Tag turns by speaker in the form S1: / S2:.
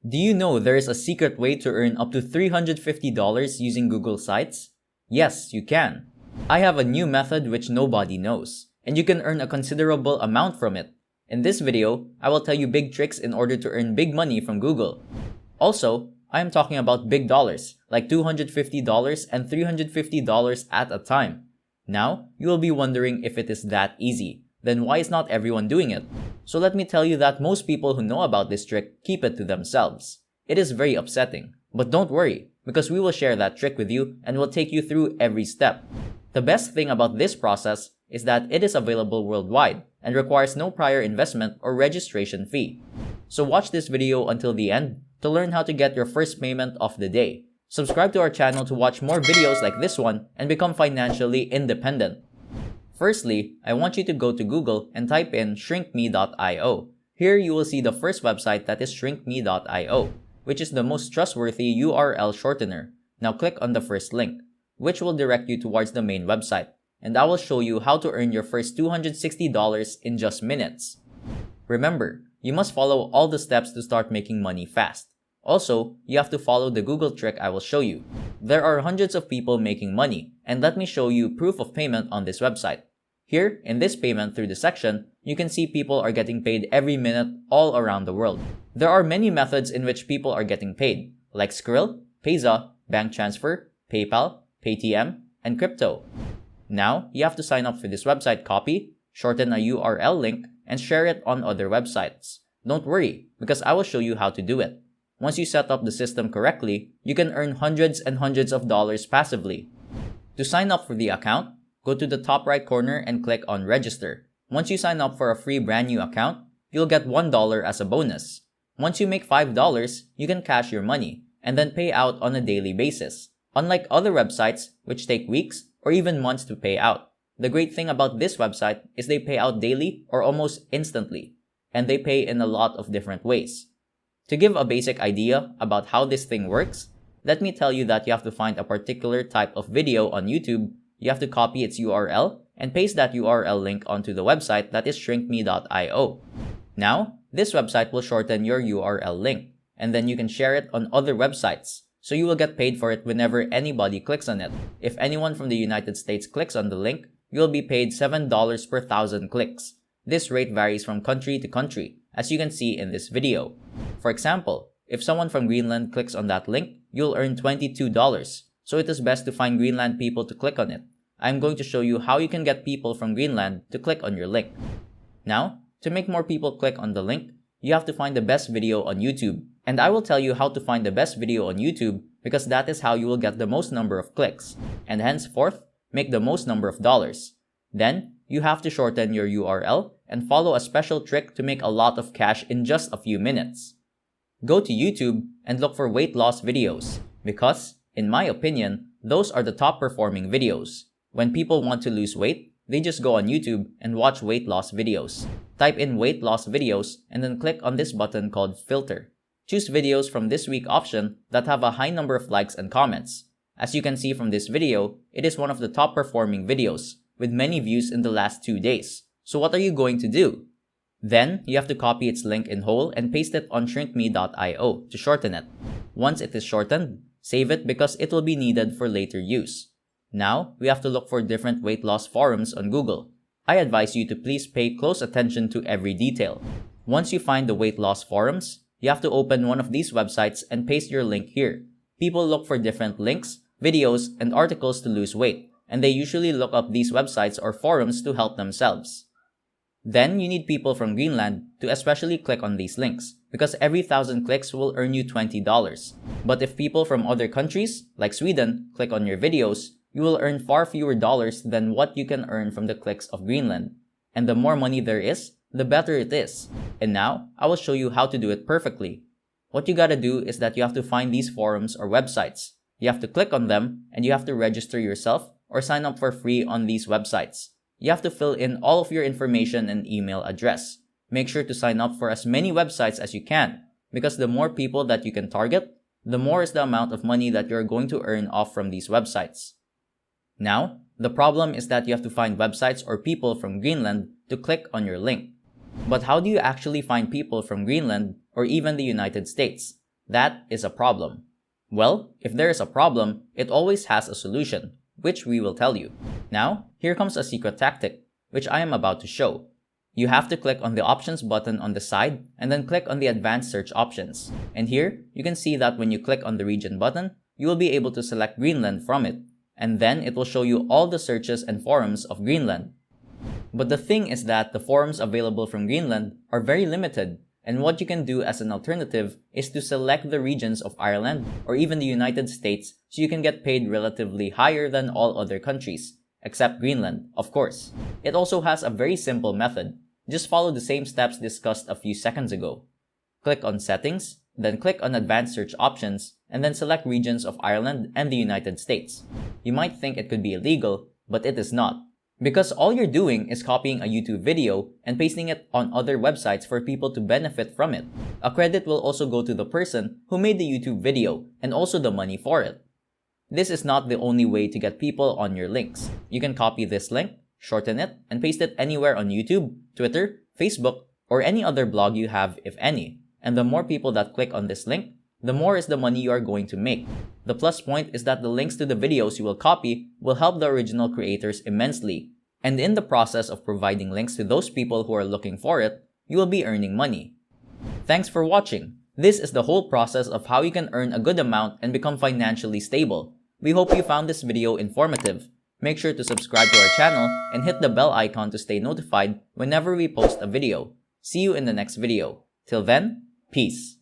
S1: Do you know there is a secret way to earn up to $350 using Google Sites? Yes, you can. I have a new method which nobody knows, and you can earn a considerable amount from it. In this video, I will tell you big tricks in order to earn big money from Google. Also, I am talking about big dollars, like $250 and $350 at a time. Now, you will be wondering if it is that easy. Then why is not everyone doing it? So let me tell you that most people who know about this trick keep it to themselves. It is very upsetting, but don't worry, because we will share that trick with you and will take you through every step. The best thing about this process is that it is available worldwide and requires no prior investment or registration fee. So watch this video until the end to learn how to get your first payment of the day. Subscribe to our channel to watch more videos like this one and become financially independent. Firstly, I want you to go to Google and type in shrinkme.io. Here you will see the first website, that is shrinkme.io, which is the most trustworthy URL shortener. Now click on the first link, which will direct you towards the main website, and I will show you how to earn your first $260 in just minutes. Remember, you must follow all the steps to start making money fast. Also, you have to follow the Google trick I will show you. There are hundreds of people making money, and let me show you proof of payment on this website. Here, in this payment through the section, you can see people are getting paid every minute all around the world. There are many methods in which people are getting paid, like Skrill, Payza, bank transfer, PayPal, Paytm, and crypto. Now, you have to sign up for this website copy, shorten a URL link, and share it on other websites. Don't worry, because I will show you how to do it. Once you set up the system correctly, you can earn hundreds and hundreds of dollars passively. To sign up for the account, go to the top right corner and click on Register. Once you sign up for a free brand new account, you'll get $1 as a bonus. Once you make $5, you can cash your money and then pay out on a daily basis. Unlike other websites, which take weeks or even months to pay out, the great thing about this website is they pay out daily or almost instantly, and they pay in a lot of different ways. To give a basic idea about how this thing works, let me tell you that you have to find a particular type of video on YouTube, you have to copy its URL, and paste that URL link onto the website, that is shrinkme.io. Now, this website will shorten your URL link, and then you can share it on other websites, so you will get paid for it whenever anybody clicks on it. If anyone from the United States clicks on the link, you will be paid $7 per 1,000 clicks. This rate varies from country to country, as you can see in this video. For example, if someone from Greenland clicks on that link, you'll earn $22, so it is best to find Greenland people to click on it. I'm going to show you how you can get people from Greenland to click on your link. Now, to make more people click on the link, you have to find the best video on YouTube. And I will tell you how to find the best video on YouTube because that is how you will get the most number of clicks, and henceforth, make the most number of dollars. Then, you have to shorten your URL and follow a special trick to make a lot of cash in just a few minutes. Go to YouTube and look for weight loss videos because, in my opinion, those are the top performing videos. When people want to lose weight, they just go on YouTube and watch weight loss videos. Type in weight loss videos and then click on this button called Filter. Choose videos from this week option that have a high number of likes and comments. As you can see from this video, it is one of the top performing videos, with many views in the last 2 days. So what are you going to do? Then, you have to copy its link in whole and paste it on shrinkme.io to shorten it. Once it is shortened, save it because it will be needed for later use. Now, we have to look for different weight loss forums on Google. I advise you to please pay close attention to every detail. Once you find the weight loss forums, you have to open one of these websites and paste your link here. People look for different links, videos, and articles to lose weight, and they usually look up these websites or forums to help themselves. Then you need people from Greenland to especially click on these links, because every 1,000 clicks will earn you $20. But if people from other countries, like Sweden, click on your videos, you will earn far fewer dollars than what you can earn from the clicks of Greenland. And the more money there is, the better it is. And now, I will show you how to do it perfectly. What you gotta do is that you have to find these forums or websites. You have to click on them, and you have to register yourself or sign up for free on these websites. You have to fill in all of your information and email address. Make sure to sign up for as many websites as you can, because the more people that you can target, the more is the amount of money that you're going to earn off from these websites. Now, the problem is that you have to find websites or people from Greenland to click on your link. But how do you actually find people from Greenland or even the United States? That is a problem. Well, if there is a problem, it always has a solution, which we will tell you. Now, here comes a secret tactic, which I am about to show. You have to click on the options button on the side and then click on the advanced search options. And here, you can see that when you click on the region button, you will be able to select Greenland from it. And then it will show you all the searches and forums of Greenland. But the thing is that the forums available from Greenland are very limited, and what you can do as an alternative is to select the regions of Ireland or even the United States so you can get paid relatively higher than all other countries, except Greenland, of course. It also has a very simple method. Just follow the same steps discussed a few seconds ago. Click on Settings, then click on Advanced Search Options, and then select regions of Ireland and the United States. You might think it could be illegal, but it is not. Because all you're doing is copying a YouTube video and pasting it on other websites for people to benefit from it. A credit will also go to the person who made the YouTube video and also the money for it. This is not the only way to get people on your links. You can copy this link, shorten it, and paste it anywhere on YouTube, Twitter, Facebook, or any other blog you have, if any. And the more people that click on this link, the more is the money you are going to make. The plus point is that the links to the videos you will copy will help the original creators immensely. And in the process of providing links to those people who are looking for it, you will be earning money. Thanks for watching. This is the whole process of how you can earn a good amount and become financially stable. We hope you found this video informative. Make sure to subscribe to our channel and hit the bell icon to stay notified whenever we post a video. See you in the next video. Till then, peace.